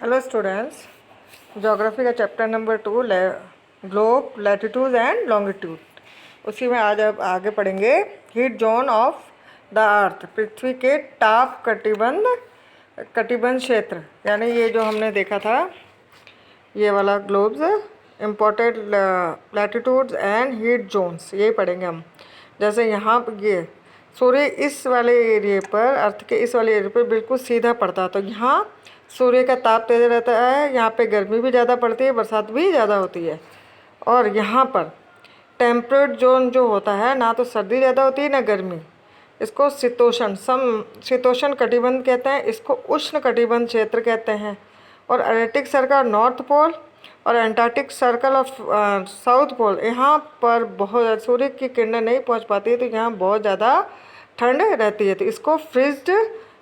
Hello students, geography का chapter number 2 globe, latitude and longitude. उसी में आज अब आगे पढ़ेंगे heat zone of the earth, पृथ्वी के ताप कटिबंध क्षेत्र। यानी ये जो हमने देखा था, ये वाला globes, imported latitudes and heat zones, यही पढ़ेंगे हम। जैसे यहाँ ये सूर्य इस वाले एरिए पर, अर्थ के इस वाले एरिए पर बिल्कुल सीधा पड़ता है, तो यहाँ सूर्य का ताप तेज रहता है, यहाँ पे गर्मी भी ज़्यादा पड़ती है, बरसात भी ज़्यादा होती है। और यहाँ पर टेम्परेट जोन जो होता है, ना तो सर्दी ज़्यादा होती है ना गर्मी, इसको शीतोष्ण कटिबंध कहते हैं, इसको उष्ण कटिबंध क्षेत्र कहते हैं। और आर्कटिक सर्कल नॉर्थ पोल और Antarctic circle of south pole, यहाँ पर बहुत सूर्य की किरणें नहीं पहुँच पाती है, तो यहाँ बहुत ज़्यादा ठंड रहती है, तो इसको फ्रिज्ड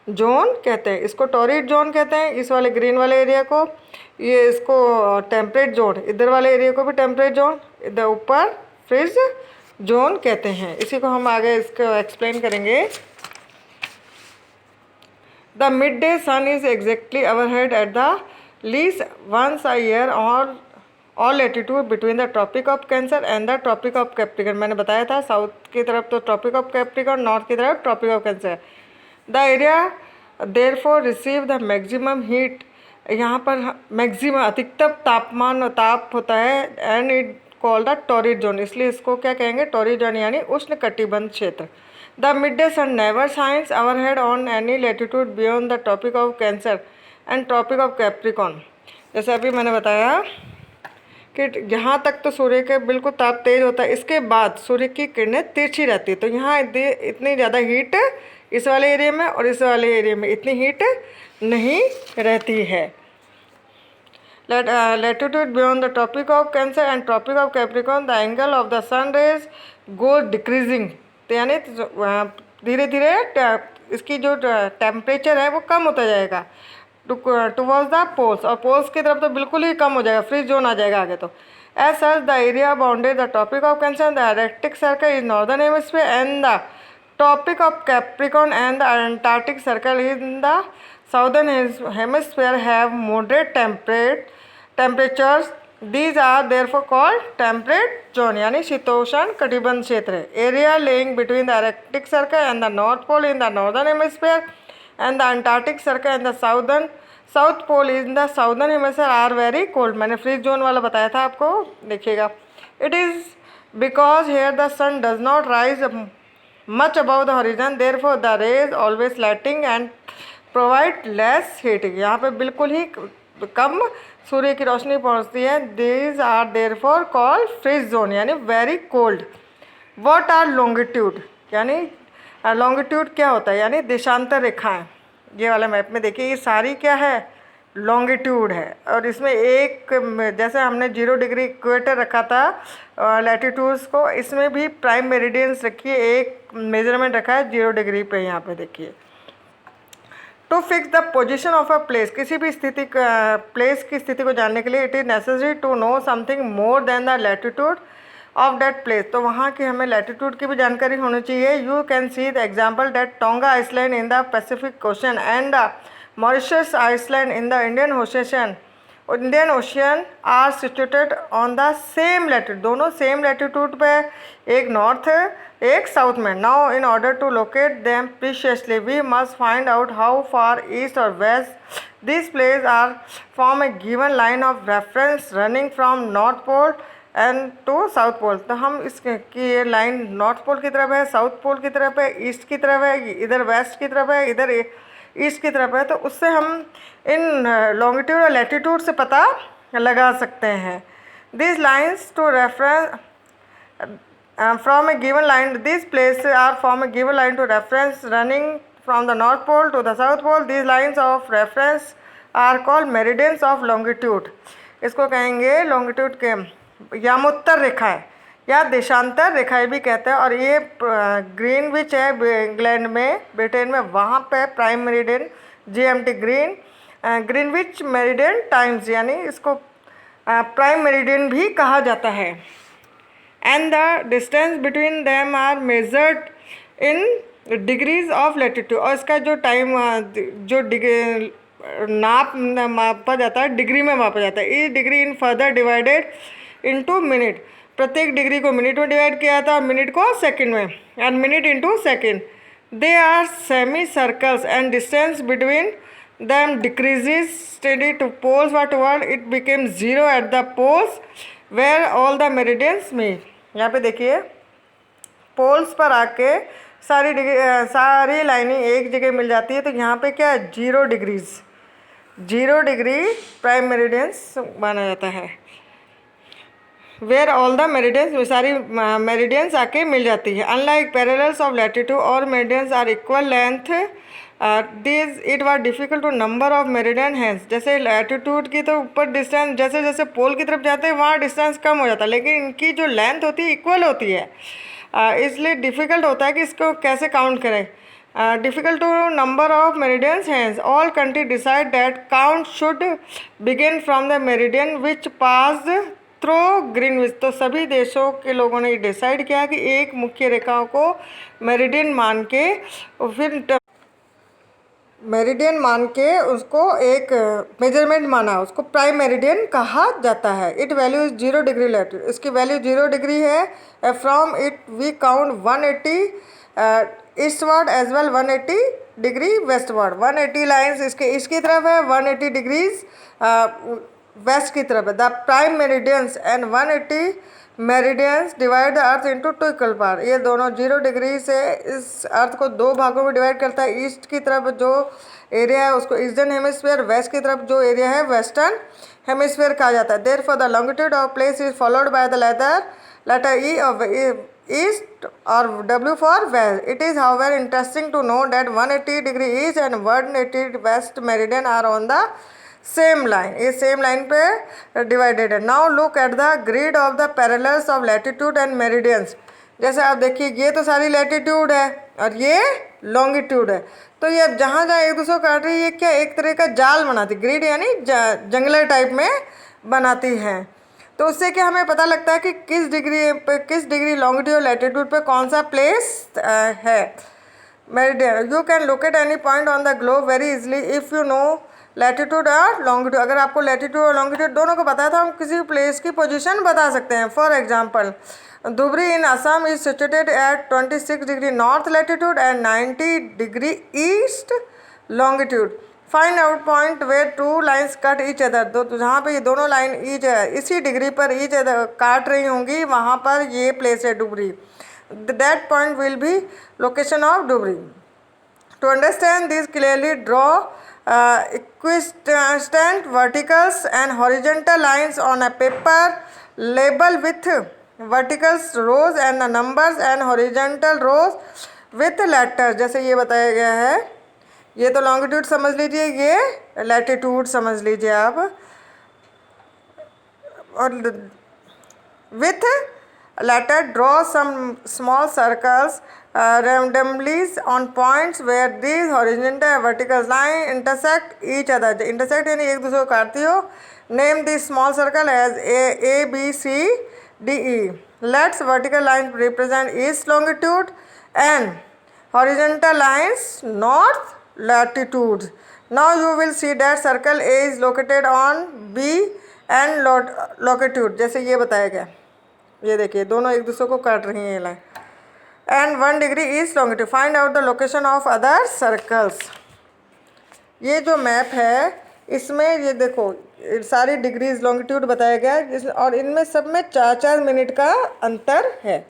जोन कहते हैं। इसको टॉरिड जोन कहते हैं, इस वाले ग्रीन वाले एरिया को। ये इसको टेम्परेट जोन, इधर वाले एरिया को भी टेम्परेट जोन, इधर ऊपर फ्रिज जोन कहते हैं। इसी को हम आगे इसको एक्सप्लेन करेंगे। The mid day sun is exactly overhead at the least once a year all latitude between the tropic of Cancer and the tropic of Capricorn. मैंने बताया था, साउथ की तरफ तो ट्रॉपिक ऑफ कैप्रिकॉर्न, नॉर्थ की तरफ Tropic of Cancer. The area therefore receive the maximum heat, यहाँ पर मैक्सिमम अधिकतम ताप होता है, and it called the torrid zone, इसलिए इसको क्या कहेंगे, टॉरिड जोन, यानी उष्ण कटिबंध क्षेत्र। The mid day sun never shines overhead on any latitude beyond the tropic of Cancer and Tropic of Capricorn. जैसे अभी मैंने बताया कि यहाँ तक तो सूर्य के बिल्कुल ताप तेज होता है, इसके बाद सूर्य की किरणें तिरछी रहती है, तो यहाँ इतनी ज़्यादा हीट इस वाले एरिया में और इस वाले एरिया में इतनी हीट नहीं रहती है। Latitude beyond the tropic of Cancer and Tropic of Capricorn the angle of the sun rays go decreasing, तो यानी धीरे धीरे इसकी जो टेम्परेचर है वो कम होता जाएगा टुवर्ड्स द पोल्स, और पोल्स की तरफ तो बिल्कुल ही कम हो जाएगा, फ्रीज जोन आ जाएगा आगे। तो as such the area bounded the tropic of Cancer the Arctic circle is northern hemisphere and the Tropic of Capricorn and the Antarctic Circle in the southern hemisphere have moderate temperatures. These are therefore called temperate zone, यानी शीतोष्ण कटिबंध क्षेत्र। Area lying between the Arctic Circle and the North Pole in the northern hemisphere and the Antarctic Circle and the South Pole in the southern hemisphere are very cold. मैंने freeze zone वाला बताया था आपको, देखिएगा। It is because here the sun does not rise much above the horizon, therefore the rays always slanting and provide less heat. यहाँ पे बिल्कुल ही कम सूर्य की रोशनी पहुँचती है। These are therefore called freeze zone, यानी very cold. What are longitude, यानी longitude क्या होता है, यानी देशांतर रेखाएं। ये वाले मैप में देखिए, ये सारी क्या है, लॉन्गिट्यूड है। और इसमें एक, जैसे हमने 0 डिग्री इक्वेटर रखा था लैटिट्यूड्स को, इसमें भी प्राइम मेरिडियंस रखिए, एक मेजरमेंट रखा है 0 डिग्री पे। यहाँ पे देखिए, to fix the position of a place, किसी भी स्थिति प्लेस की स्थिति को जानने के लिए it is necessary to know something more than the latitude of that place, तो वहाँ की हमें लैटिट्यूड की भी जानकारी होनी चाहिए। You can see the example that Tonga island in the Pacific Ocean and the Mauritius Island in the Indian Ocean are situated on the same latitude, दोनों सेम लैटिट्यूड पे, एक नॉर्थ एक साउथ में। Now in order to locate them precisely we must find out how far east और west this place are form a given line of reference running from north pole and to south pole. तो हम इसकी ये line north pole की तरफ है, south pole की तरफ है, ईस्ट की तरफ है, इधर वेस्ट की तरफ है, इधर ईस्ट की तरफ है, तो उससे हम इन लॉन्गिट्यूड और लैटिट्यूड से पता लगा सकते हैं। This lines to reference from a given line, this place are from a given line to reference running from the North Pole to the South Pole. This lines of reference are called meridians of longitude, इसको कहेंगे longitude के यामोत्तर रेखाएं या देशांतर रेखाएं भी कहते हैं। और ये ग्रीनविच है इंग्लैंड में, ब्रिटेन में, वहाँ पे prime meridian GMT Greenwich meridian times, यानी इसको प्राइम मेरिडियन भी कहा जाता है। And the distance between them are measured in degrees of latitude, और इसका जो टाइम जो मापा जाता है, डिग्री में मापा जाता है। Each degree in further divided into minute, प्रत्येक डिग्री को मिनट में डिवाइड किया था और मिनट को सेकंड में, and minute into second. They are semi circles and distance between them decreases steady to poles toward it became zero at the poles where all the meridians meet। यहाँ पे देखिए poles पर आके सारी लाइनें एक जगह मिल जाती है, तो यहाँ पे क्या है 0 डिग्री प्राइम मेरिडियंस माना जाता है। वेयर ऑल द मेरिडियंस, सारी मेरिडियंस आके मिल जाती है। अनलाइक पैरेलल्स ऑफ लैटिट्यूड और meridians are equal length this it was difficult to number of meridian hence. जैसे लैटिट्यूड की तो ऊपर डिस्टेंस जैसे जैसे पोल की तरफ जाते हैं वहाँ डिस्टेंस कम हो जाता है, लेकिन इनकी जो लेंथ होती है इक्वल होती है, इसलिए डिफ़िकल्ट होता है कि इसको कैसे काउंट करें। Difficult to number of meridians hence. All country decide that count should begin from the meridian which pass through Greenwich. तो सभी देशों के लोगों ने डिसाइड किया कि एक मुख्य रेखाओं को मेरिडियन मान के उसको एक मेजरमेंट माना, उसको प्राइम मेरिडियन कहा जाता है। It value is 0 degree latitude, इसकी वैल्यू 0 डिग्री है। From it we count 180 eastward as well 180 degree westward. 180 lines इसकी तरफ है, 180 डिग्रीज वेस्ट की तरफ है। The prime meridians and 180 meridians divide the earth into 2 equal part. ये दोनों 0 डिग्री से इस अर्थ को 2 भागों में डिवाइड करता है। ईस्ट की तरफ जो एरिया है उसको ईस्टर्न हेमिस्फीयर, वेस्ट की तरफ जो एरिया है वेस्टर्न हेमिस्फीयर कहा जाता है। Therefore the longitude of place is followed by the letter E of east और W for west. It is however interesting to know that 180 degree east and 180 west meridian are on the same line, ये same line पे divided है। Now look at the grid of the parallels of latitude and meridians. जैसे आप देखिए ये तो सारी latitude है और ये लॉन्गिट्यूड है, तो ये अब जहाँ जहाँ एक दूसरे को काट रही है, ये क्या एक तरह का जाल बनाती, ग्रिड यानी जंगलर टाइप में बनाती हैं। तो उससे क्या हमें पता लगता है कि किस डिग्री लॉन्गिट्यूड और लैटिट्यूड पे कौन सा प्लेस है meridian. You can locate any point on the globe very easily if you know latitude और लॉन्गिट्यूड। अगर आपको लैटिट्यूड और लॉन्गिट्यूड दोनों को पता है तो हम किसी प्लेस की पोजीशन बता सकते हैं। For example Dhubri in Assam is situated at 26 degree north latitude and 90 degree east longitude. Find out point where 2 lines cut each other. तो जहाँ पे ये दोनों लाइन इसी डिग्री पर ईच अदर काट रही होंगी, वहाँ पर ये प्लेस है Dhubri. That point will be location of Dhubri. To understand this clearly draw equidistant verticals and horizontal lines on a paper label with verticals rows and the numbers and horizontal rows with letters। जैसे ये बताया गया है, ये तो longitude समझ लीजिए, ये लैटिट्यूड समझ लीजिए आप। और with letter draw some small circles randomly on points where these horizontal and vertical line intersect each other। intersect यानी एक दूसरे को काटती हो। name this small circle as A B C D E। let's vertical lines represent east longitude and horizontal lines north latitude। now you will see that circle A is located on B and longitude। जैसे ये बताया गया, ये देखिए दोनों एक दूसरे को काट रही हैं ये line. And 1 degree east longitude. Find out the location of other circles. ये जो मैप है इसमें ये देखो सारी डिग्रीज लॉन्गिट्यूड बताया गया है और इनमें सब में 4-4 मिनट का अंतर है।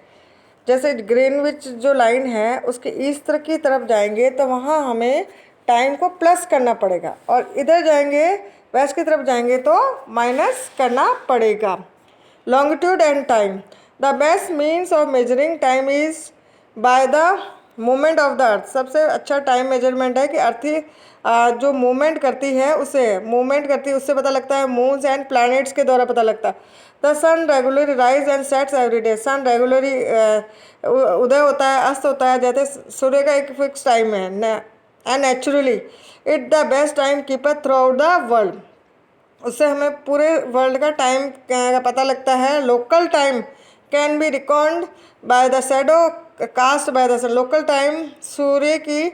जैसे ग्रीनविच जो लाइन है उसके ईस्ट की तरफ जाएंगे तो वहाँ हमें टाइम को प्लस करना पड़ेगा, और इधर जाएंगे वेस्ट की तरफ जाएंगे तो माइनस करना पड़ेगा। Longitude and time. The best means of measuring time is by the movement of the अर्थ। सबसे अच्छा टाइम मेजरमेंट है कि अर्थ जो मूवमेंट करती है उससे पता लगता है। मून्स एंड प्लैनेट्स के द्वारा पता लगता है। The sun regularly rise and sets every day. Sun regularly उदय होता है अस्त होता है, जैसे सूर्य का एक फिक्स टाइम है। And naturally it the best time keeper throughout the world. उससे हमें पूरे वर्ल्ड का टाइम का पता लगता है। Local time can be record by the shadow cast by the sun. Local time सूर्य की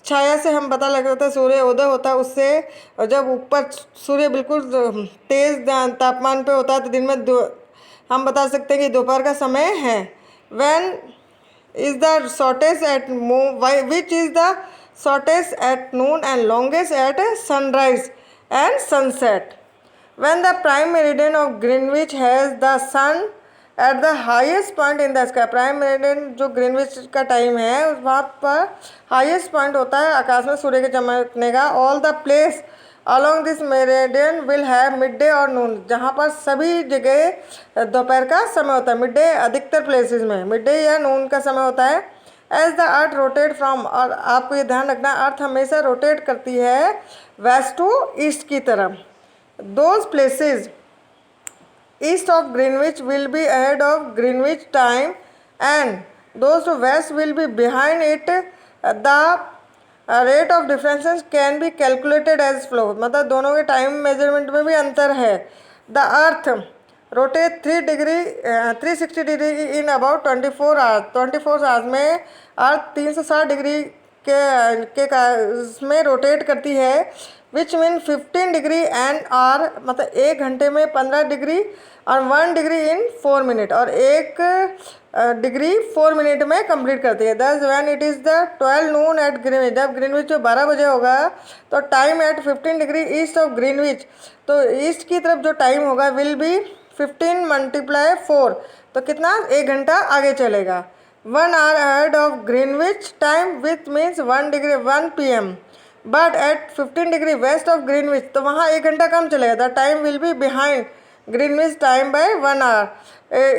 छाया से हम पता लग जाता है सूर्य उदय होता है उससे। और जब ऊपर सूर्य बिल्कुल तेज तापमान पे होता है तो दिन में हम बता सकते हैं कि दोपहर का समय है। When is the shortest eight which is the shortest at noon and longest at sunrise and sunset. When the prime meridian of Greenwich has the sun at the highest point in the sky, prime meridian जो Greenwich का time है वहाँ पर highest point होता है आकाश में सूर्य के चमकने का। All the place along this meridian will have midday और noon, जहाँ पर सभी जगह दोपहर का समय होता है। मिडडे अधिकतर प्लेसेस में मिडडे या नून का समय होता है। As the earth rotate from, और आपको ये ध्यान रखना अर्थ हमेशा रोटेट करती है वेस्ट टू ईस्ट की तरफ। Those places east of Greenwich will be ahead of Greenwich time and those to west will be behind it. The rate of differences can be calculated as flow, मतलब दोनों के time measurement में भी अंतर है। The earth rotate 360 degree in about 24 hours, 24 hours में earth 360 degree के में रोटेट करती है। Which mean 15 degree an hour, मतलब 1 घंटे में 15 डिग्री और 1 डिग्री इन 4 मिनट, और 1 डिग्री 4 मिनट में कंप्लीट करती है। Thus when it is the 12 noon at Greenwich, जब ग्रीनविच में 12 बजे होगा तो time at 15 degree east of Greenwich, तो ईस्ट की तरफ जो टाइम होगा विल बी 15 × 4, तो कितना 1 घंटा आगे चलेगा। 1 hour ahead of Greenwich time which means 1 PM, but at 15 degree west of Greenwich तो वहाँ 1 घंटा कम चलेगा। The time will be behind Greenwich time by 1 hour,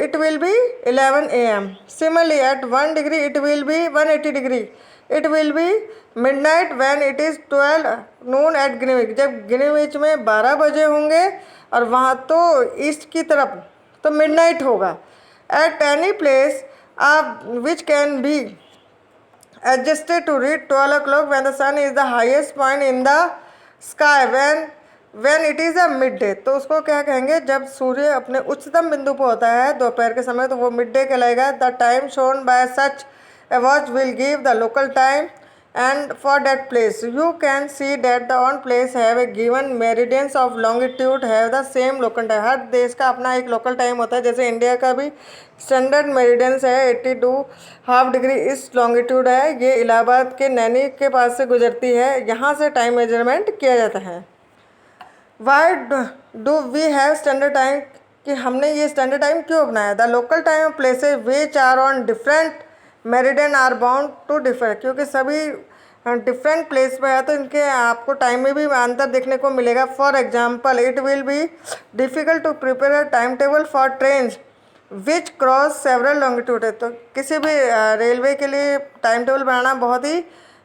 it will be 11 AM. Similarly at 1 degree it will be 180 degree, it will be midnight when it is 12 noon at Greenwich, जब Greenwich में 12 बजे होंगे और वहाँ तो east की तरफ तो मिडनाइट होगा। At any place which can be adjusted to read 12 o'clock when the sun is the highest point in the sky when it is a midday, तो उसको क्या कहेंगे, जब सूर्य अपने उच्चतम बिंदु पर होता है दोपहर के समय तो वो मिडडे कहलाएगा। The time shown by such a watch will give the local time and for that place you can see that the on place have a given meridians of longitude have the same local time। हर देश का अपना एक local time होता है, जैसे India का भी standard meridians है 82 हाफ डिग्री ईस्ट लॉन्गिट्यूड है, ये इलाहाबाद के नैनी के पास से गुजरती है, यहाँ से टाइम मेजरमेंट किया जाता है। Why do we have standard time, कि हमने ये स्टैंडर्ड टाइम क्यों अपनाया। The local time places which are on different meridian are bound to differ, क्योंकि सभी डिफरेंट प्लेस पे है तो इनके आपको टाइम में भी अंतर देखने को मिलेगा। For example it will be difficult to prepare a time table for trains which cross several longitude, है तो किसी भी रेलवे के लिए टाइम टेबल बनाना बहुत ही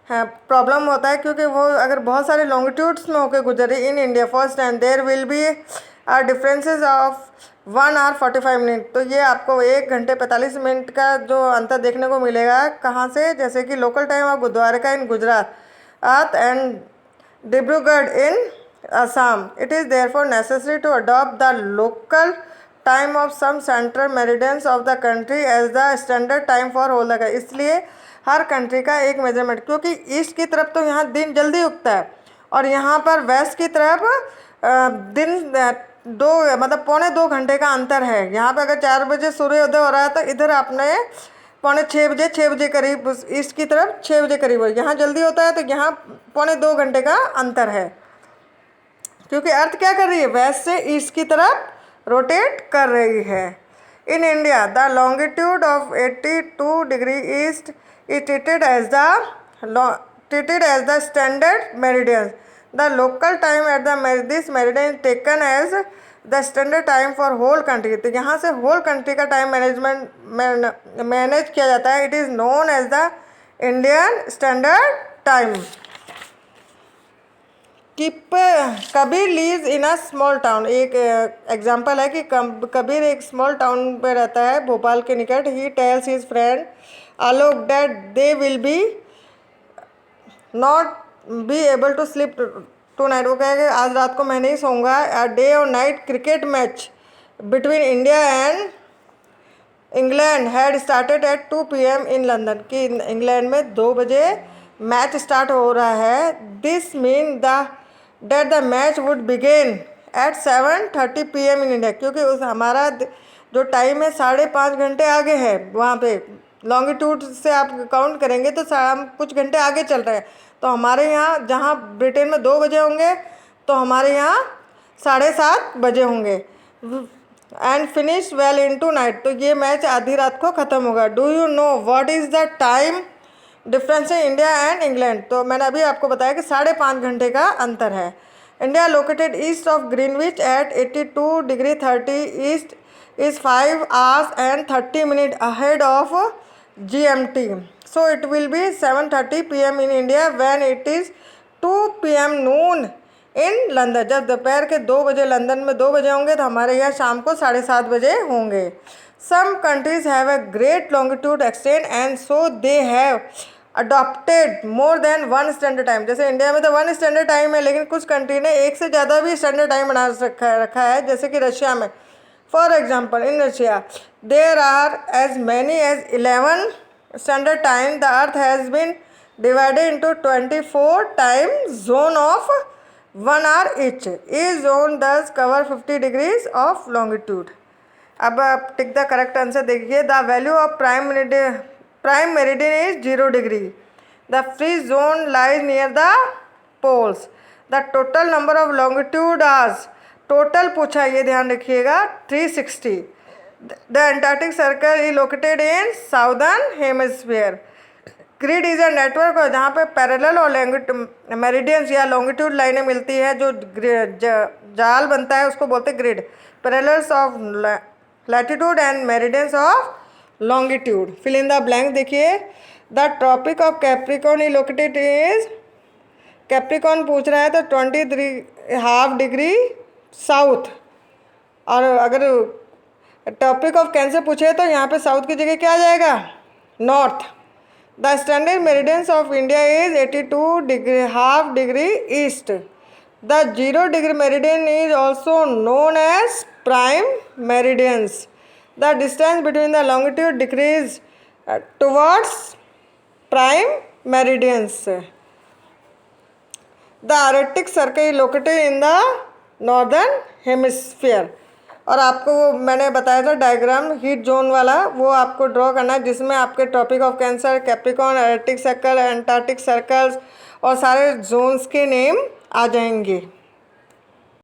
प्रॉब्लम होता है, क्योंकि वो अगर बहुत सारे लॉन्गिट्यूड्स में होकर गुजरे in India first and there will be differences of 1 hour 45 minute, तो ये आपको 1 घंटे 45 मिनट का जो अंतर देखने को मिलेगा। कहाँ से, जैसे कि local time of Dwarka in Gujarat and Dibrugarh in Assam. It is therefore necessary to adopt the local time of some central meridians of the country as the standard time for whole the, इसलिए हर कंट्री का एक मेजरमेंट, क्योंकि east की तरफ तो यहाँ दिन जल्दी उगता है और यहाँ पर वेस्ट की तरफ दिन 2 मतलब 2.25 घंटे का अंतर है। यहाँ पे अगर 4 बजे सूर्योदय हो रहा है तो इधर आपने 6 बजे करीब ईस्ट की तरफ 6 बजे करीब हो, यहाँ जल्दी होता है तो यहाँ 2.25 घंटे का अंतर है, क्योंकि अर्थ क्या कर रही है, वेस्ट से ईस्ट की तरफ रोटेट कर रही है। In India the longitude of 82 degree east is treated as the standard meridian. The local time at this meridian is taken as the standard time for whole country, तो यहाँ से whole country का time manage किया जाता है। It is known as the Indian standard time. Kabir lives in a small town, एक example है कि कबीर एक स्मॉल टाउन पे रहता है भोपाल के निकट। He tells his friend Alok that they will be not be able to sleep tonight, वो कहेगा आज रात को मैं नहीं सोऊंगा। अ डे और night cricket match between India and England had started at 2 PM in London, कि इंग्लैंड में 2 बजे मैच स्टार्ट हो रहा है, this mean that the match would begin at 7:30 PM in India, क्योंकि उस हमारा जो टाइम है 5.5 घंटे आगे है वहाँ पे। लॉन्गिट्यूड से आप काउंट करेंगे तो हम कुछ घंटे आगे चल रहे हैं। तो हमारे यहाँ जहाँ ब्रिटेन में 2 बजे होंगे तो हमारे यहाँ 7:30 बजे होंगे। And finish well into night, तो ये मैच आधी रात को ख़त्म होगा। Do you know what is the time difference है इंडिया एंड इंग्लैंड? तो मैंने अभी आपको बताया कि 5.5 घंटे का अंतर है। India located east of Greenwich at 82°30 east is 5 hours and 30 minutes ahead of GMT. So it will be 7:30 PM in India when it is 2 PM noon in London. जब दोपहर के 2 बजे लंदन में 2 बजे होंगे तो हमारे यहाँ शाम को 7:30 बजे होंगे। Some countries have a great longitude extent and so they have adopted more than one standard time. जैसे इंडिया में तो 1 स्टैंडर्ड टाइम है, लेकिन कुछ कंट्री ने एक से ज़्यादा भी स्टैंडर्ड टाइम बना रखा है, जैसे कि रशिया में। For example, in Russia, there are as many as 11 standard time. The earth has been divided into 24 time zone of 1 hour each. Each zone does cover 50 degrees of longitude. अब आप tick the correct answer देखिए। The value of prime meridian is 0 degree. The free zone lies near the poles. The total number of longitude hours, total पूछा, ये ध्यान रखिएगा, 360। The Antarctic circle is located in southern hemisphere. Grid is a network, जहाँ पे parallel और meridians या longitude लाइनें मिलती है, जो जाल बनता है उसको बोलते हैं grid. Parallels of latitude and meridians of longitude. Fill in the blank देखिए। The tropic of capricorn is located is, capricorn पूछ रहा है तो 23.5 डिग्री साउथ। और अगर टॉपिक ऑफ कैंसर पूछे तो यहाँ पे साउथ की जगह क्या आ जाएगा? North. The standard meridians of India is 82.5 degree east. The 0 degree meridian is also known as prime meridians. The distance between the longitude decrease towards prime meridians. The Arctic circle is located in the northern hemisphere. और आपको वो मैंने बताया था diagram heat zone वाला, वो आपको draw करना है, जिसमें आपके Tropic of Cancer, Capricorn, Arctic circle, Antarctic circles और सारे जोन्स के नेम आ जाएंगे।